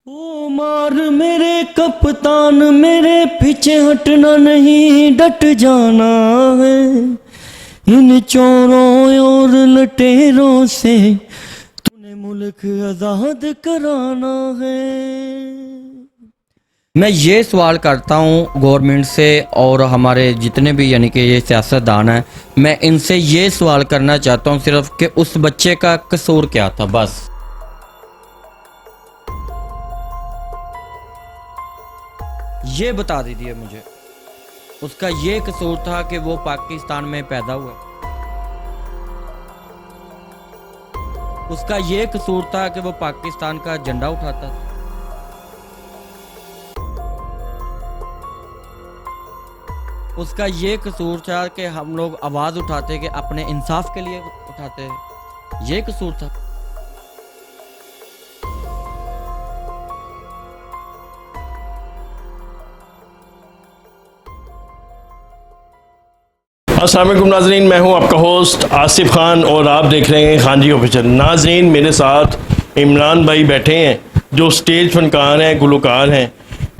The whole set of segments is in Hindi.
ओ मार मेरे कप्तान, मेरे पीछे हटना नहीं, डट जाना है। इन चोरों और लटेरों से तूने मुल्क आजाद कराना है। मैं ये सवाल करता हूँ गवर्नमेंट से और हमारे जितने भी यानी कि ये सियासतदान हैं, मैं इनसे ये सवाल करना चाहता हूँ सिर्फ कि उस बच्चे का कसूर क्या था। बस ये बता दीजिए मुझे, उसका ये कसूर था कि वो पाकिस्तान में पैदा हुआ, उसका ये कसूर था कि वो पाकिस्तान का झंडा उठाता था, उसका ये कसूर था कि हम लोग आवाज उठाते कि अपने इंसाफ के लिए उठाते, ये कसूर था। अस्सलाम वालेकुम नाजरीन, मैं हूं आपका होस्ट आसिफ खान और आप देख रहे हैं खान जी ऑफिशियल। नाजरीन, मेरे साथ इमरान भाई बैठे हैं जो स्टेज फनकार हैं, गुलकार हैं।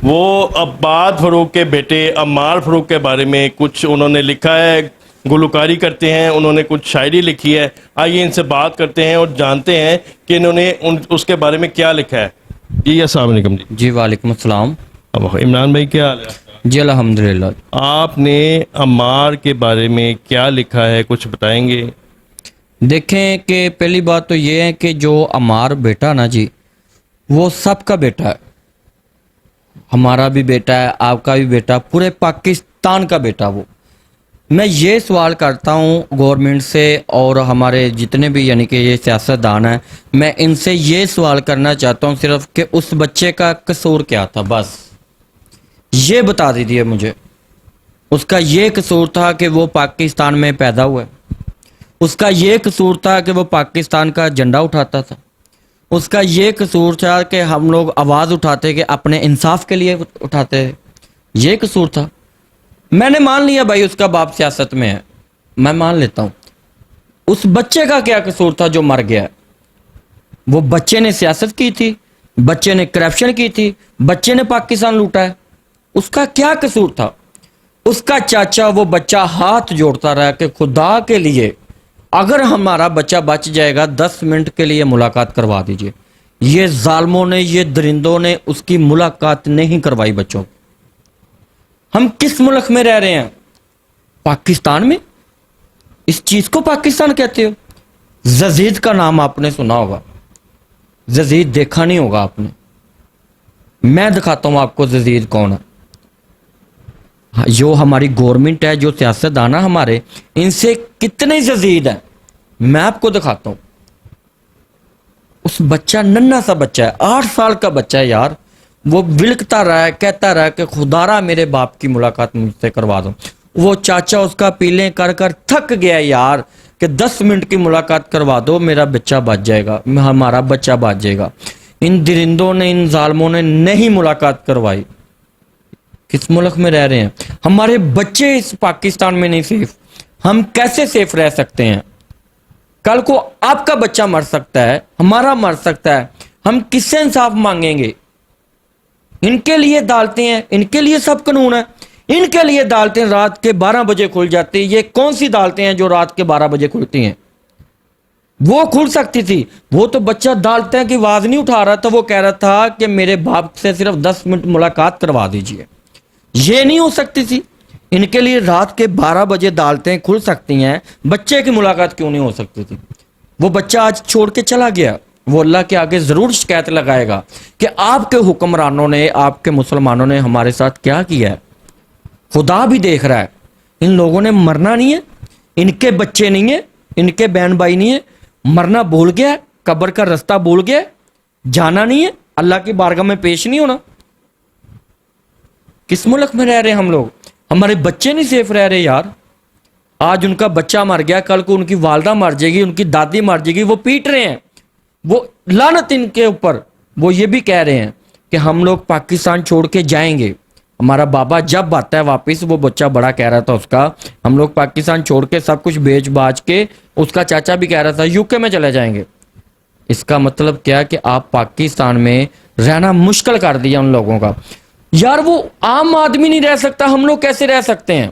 वो अब्बाद फ़रूक के बेटे अम्मार फ़रूक के बारे में कुछ उन्होंने लिखा है, गुलकारी करते हैं, उन्होंने कुछ शायरी लिखी है। आइए इनसे बात करते हैं और जानते हैं कि इन्होंने उसके बारे में क्या लिखा है। जी अस्सलाम वालेकुम। जी वालेकुम अस्सलाम। अब इमरान भाई क्या हाल है? जी अल्हम्दुलिल्लाह। आपने अम्मार के बारे में क्या लिखा है, कुछ बताएंगे? देखें कि पहली बात तो ये है कि जो अम्मार बेटा ना जी, वो सबका बेटा है, हमारा भी बेटा है, आपका भी बेटा, पूरे पाकिस्तान का बेटा। वो मैं ये सवाल करता हूँ गवर्नमेंट से और हमारे जितने भी यानी कि ये सियासतदान हैं, मैं इनसे ये सवाल करना चाहता हूँ सिर्फ कि उस बच्चे का कसूर क्या था। बस ये बता दीजिए मुझे, उसका ये कसूर था कि वो पाकिस्तान में पैदा हुआ, उसका ये कसूर था कि वो पाकिस्तान का झंडा उठाता था, उसका ये कसूर था कि हम लोग आवाज़ उठाते कि अपने इंसाफ के लिए उठाते, ये कसूर था। मैंने मान लिया भाई उसका बाप सियासत में है, मैं मान लेता हूँ। उस बच्चे का क्या कसूर था जो मर गया? वो बच्चे ने सियासत की थी, बच्चे ने करप्शन की थी, बच्चे ने पाकिस्तान लूटा है, उसका क्या कसूर था? उसका चाचा वो बच्चा हाथ जोड़ता रहा कि खुदा के लिए अगर हमारा बच्चा बच जाएगा 10 मिनट के लिए मुलाकात करवा दीजिए। ये जालमों ने, ये दरिंदों ने उसकी मुलाकात नहीं करवाई बच्चों। हम किस मुल्क में रह रहे हैं? पाकिस्तान में। इस चीज को पाकिस्तान कहते हो? जजीद का नाम आपने सुना होगा, जजीद देखा नहीं होगा आपने। मैं दिखाता हूं आपको जजीद कौन है। जो हमारी गवर्नमेंट है, जो सियासतदान है हमारे, इनसे कितने जजीद हैं मैं आपको दिखाता हूं। उस बच्चा नन्हा सा बच्चा है, 8 साल का बच्चा है यार, वो बिलकता रहा है, कहता रहा है कि खुदारा मेरे बाप की मुलाकात मुझसे करवा दो। वो चाचा उसका पीले कर कर थक गया यार कि 10 मिनट की मुलाकात करवा दो, मेरा बच्चा बच जाएगा, हमारा बच्चा बच जाएगा। इन दरिंदों ने, इन जालमों ने नहीं मुलाकात करवाई। किस मुल्क में रह रहे हैं? हमारे बच्चे इस पाकिस्तान में नहीं सेफ। हम कैसे सेफ रह सकते हैं? कल को आपका बच्चा मर सकता है, हमारा मर सकता है, हम किससे इंसाफ मांगेंगे? इनके लिए अदालतें हैं, इनके लिए सब कानून है, इनके लिए अदालतें रात के 12 बजे खुल जाती है। ये कौन सी अदालतें हैं जो रात के 12 बजे खुलती हैं? वो खुल सकती थी। वो तो बच्चा अदालतें की आवाज नहीं उठा रहा था, वो कह रहा था कि मेरे बाप से सिर्फ 10 मिनट मुलाकात करवा दीजिए। ये नहीं हो सकती थी। इनके लिए रात के 12 बजे अदालतें खुल सकती हैं, बच्चे की मुलाकात क्यों नहीं हो सकती थी? वो बच्चा आज छोड़ के चला गया, वो अल्लाह के आगे जरूर शिकायत लगाएगा कि आपके हुक्मरानों ने, आपके मुसलमानों ने हमारे साथ क्या किया है। खुदा भी देख रहा है। इन लोगों ने मरना नहीं है, इनके बच्चे नहीं है, इनके बहन भाई नहीं है, मरना भूल गया, कब्र का रास्ता भूल गया, जाना नहीं है, अल्लाह की बारगाह में पेश नहीं होना। किस मुल्क में रह रहे हैं हम लोग? हमारे बच्चे नहीं सेफ रह रहे यार। आज उनका बच्चा मर गया, कल को उनकी वालदा मर जाएगी, उनकी दादी मर जाएगी, वो पीट रहे हैं, वो लानत इनके ऊपर। वो ये भी कह रहे हैं कि हम लोग पाकिस्तान छोड़ के जाएंगे। हमारा बाबा जब आता है वापस, वो बच्चा बड़ा कह रहा था उसका, हम लोग पाकिस्तान छोड़ के सब कुछ बेच बाच के, उसका चाचा भी कह रहा था यूके में चले जाएंगे। इसका मतलब क्या कि आप पाकिस्तान में रहना मुश्किल कर दिया उन लोगों का। यार वो आम आदमी नहीं रह सकता, हम लोग कैसे रह सकते हैं?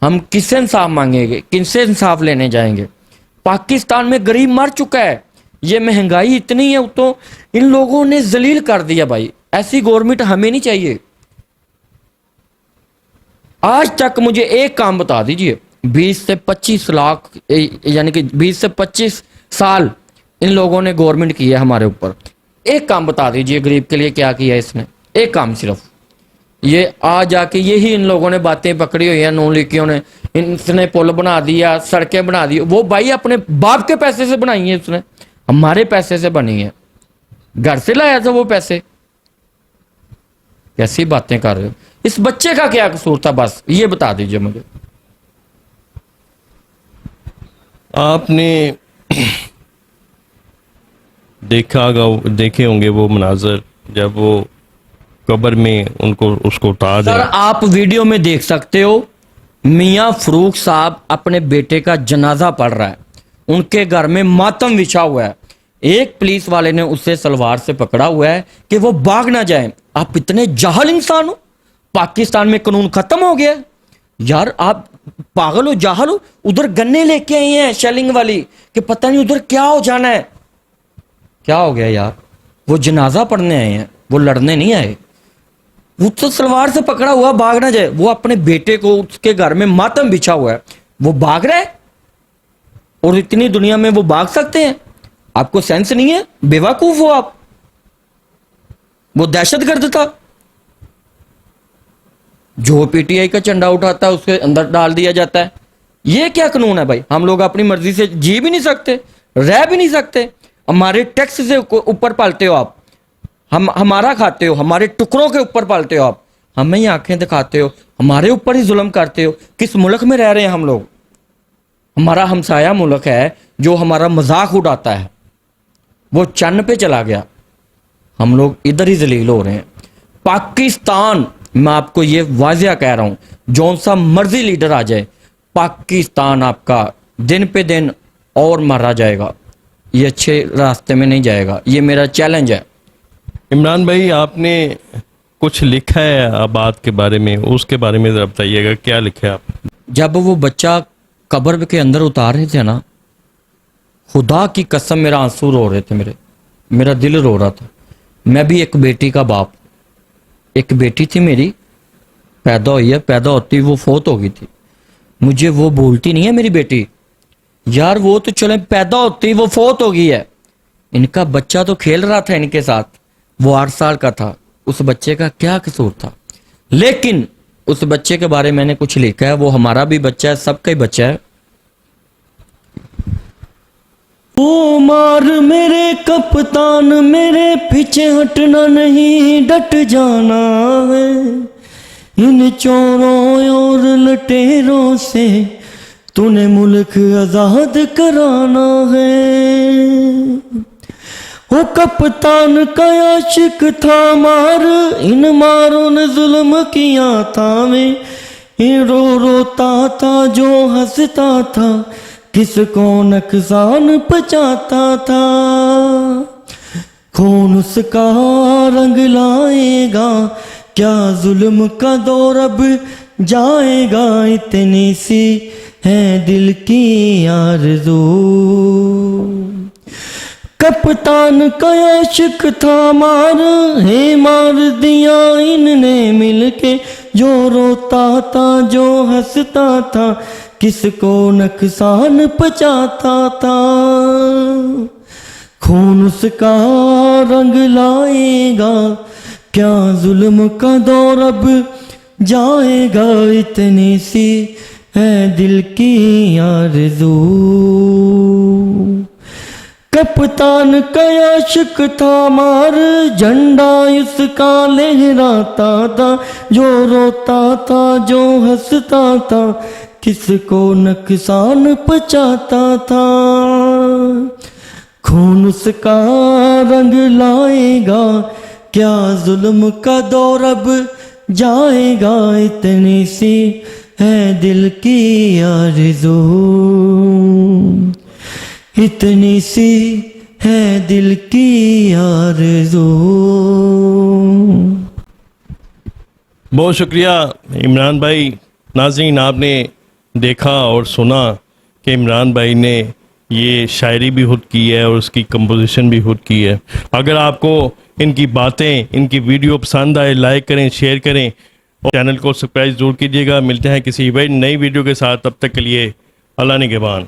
हम किससे इंसाफ मांगेंगे, किससे इंसाफ लेने जाएंगे? पाकिस्तान में गरीब मर चुका है, ये महंगाई इतनी है, तो इन लोगों ने जलील कर दिया भाई। ऐसी गवर्नमेंट हमें नहीं चाहिए। आज तक मुझे एक काम बता दीजिए, 20 से 25 लाख यानी कि 20 से 25 साल इन लोगों ने गवर्नमेंट की है हमारे ऊपर। एक काम बता दीजिए गरीब के लिए क्या किया इसने, एक काम सिर्फ। ये आ जाके यही इन लोगों ने बातें पकड़ी हुई है, नून लीकियों ने, इसने पुल बना दिया, सड़कें बना दी, वो भाई अपने बाप के पैसे से बनाई है उसने, हमारे पैसे से बनी है, घर से लाया था वो पैसे। कैसी बातें कर रहे हो? इस बच्चे का क्या कसूर था, बस ये बता दीजिए मुझे। आपने देखे होंगे वो मनाजर जब वो कब्र में उनको उसको उतार सर दिया। आप वीडियो में देख सकते हो, मियां फरूक साहब अपने बेटे का जनाजा पढ़ रहा है, उनके घर में मातम बिछा हुआ है, एक पुलिस वाले ने उसे सलवार से पकड़ा हुआ है कि वो भाग ना जाए। आप इतने जाहल इंसान हो, पाकिस्तान में कानून खत्म हो गया। यार आप पागल हो, जाहल हो। उधर गन्ने लेके आई हैं शेलिंग वाली कि पता नहीं उधर क्या हो जाना है। क्या हो गया यार? वो जनाजा पढ़ने आए हैं, वो लड़ने नहीं आए। वो तो सलवार से पकड़ा हुआ, भाग ना जाए। वो अपने बेटे को, उसके घर में मातम बिछा हुआ है, वो भाग रहा है। और इतनी दुनिया में वो भाग सकते हैं? आपको सेंस नहीं है, बेवकूफ हो आप। वो दहशतगर्द था, जो पीटीआई का झंडा उठाता है उसके अंदर डाल दिया जाता है। ये क्या कानून है भाई? हम लोग अपनी मर्जी से जी भी नहीं सकते, रह भी नहीं सकते। हमारे टैक्स से ऊपर पालते हो आप, हम हमारा खाते हो, हमारे टुकड़ों के ऊपर पालते हो आप, हमें ही आंखें दिखाते हो, हमारे ऊपर ही जुल्म करते हो। किस मुल्क में रह रहे हैं हम लोग? हमारा हमसाया मुल्क है जो हमारा मजाक उड़ाता है, वो चन्न पे चला गया, हम लोग इधर ही जलील हो रहे हैं। पाकिस्तान, मैं आपको ये वाजिया कह रहा हूं, जौन सा मर्जी लीडर आ जाए, पाकिस्तान आपका दिन पे दिन और मारा जाएगा, ये अच्छे रास्ते में नहीं जाएगा। ये मेरा चैलेंज है। इमरान भाई, आपने कुछ लिखा है आबाद के बारे में, उसके बारे में जरा बताइएगा, क्या लिखा है आप? जब वो बच्चा कब्र के अंदर उतार रहे थे ना, खुदा की कसम मेरा आंसू रो रहे थे, मेरा दिल रो रहा था। मैं भी एक बेटी का बाप, एक बेटी थी मेरी, पैदा हुई है, पैदा होती वो फोत हो गई थी। मुझे वो बोलती नहीं है मेरी बेटी, यार वो तो चले पैदा होती वो फोत हो गई है। इनका बच्चा तो खेल रहा था इनके साथ, वो 8 साल का था, उस बच्चे का क्या कसूर था? लेकिन उस बच्चे के बारे में मैंने कुछ लिखा है, वो हमारा भी बच्चा है, सबका ही बच्चा है। ओ मार मेरे कप्तान, मेरे पीछे हटना नहीं, डट जाना है इन चोरों और लटेरों से, तूने मुल्क आजाद कराना है। ओ कप्तान का आशिक था मार, इन मारों ने जुल्म किया था मैं, इन रोता था जो हंसता था, किसको नुकसान पहुंचाता था। खून उसका रंग लाएगा, क्या जुल्म का दौर अब जाएगा, इतनी सी है दिल की आरज़ू। कप्तान का आशिक था मार, है मार दिया इनने मिलके, जो रोता था जो हंसता था, किसको नुकसान पहुंचाता था। खून उसका रंग लाएगा, क्या जुल्म का दौर अब जाएगा, इतनी सी है दिल की आरज़ू। कप्तान का आशिक था मार, झंडा उसका लहराता था, जो रोता था जो हंसता था, किसको नुकसान पहुंचाता था। खून उसका रंग लाएगा, क्या जुल्म का दौर अब जाएगा, इतनी सी है दिल की आरज़ू, इतनी सी है दिल की आरज़ू। बहुत शुक्रिया इमरान भाई। नाज़रीन, आपने देखा और सुना कि इमरान भाई ने ये शायरी भी खुद की है और उसकी कंपोजिशन भी खुद की है। अगर आपको इनकी बातें, इनकी वीडियो पसंद आए, लाइक करें, शेयर करें और चैनल को सब्सक्राइब जरूर कीजिएगा। मिलते हैं किसी नई वीडियो के साथ, तब तक के लिए अल्लाह निगहबान।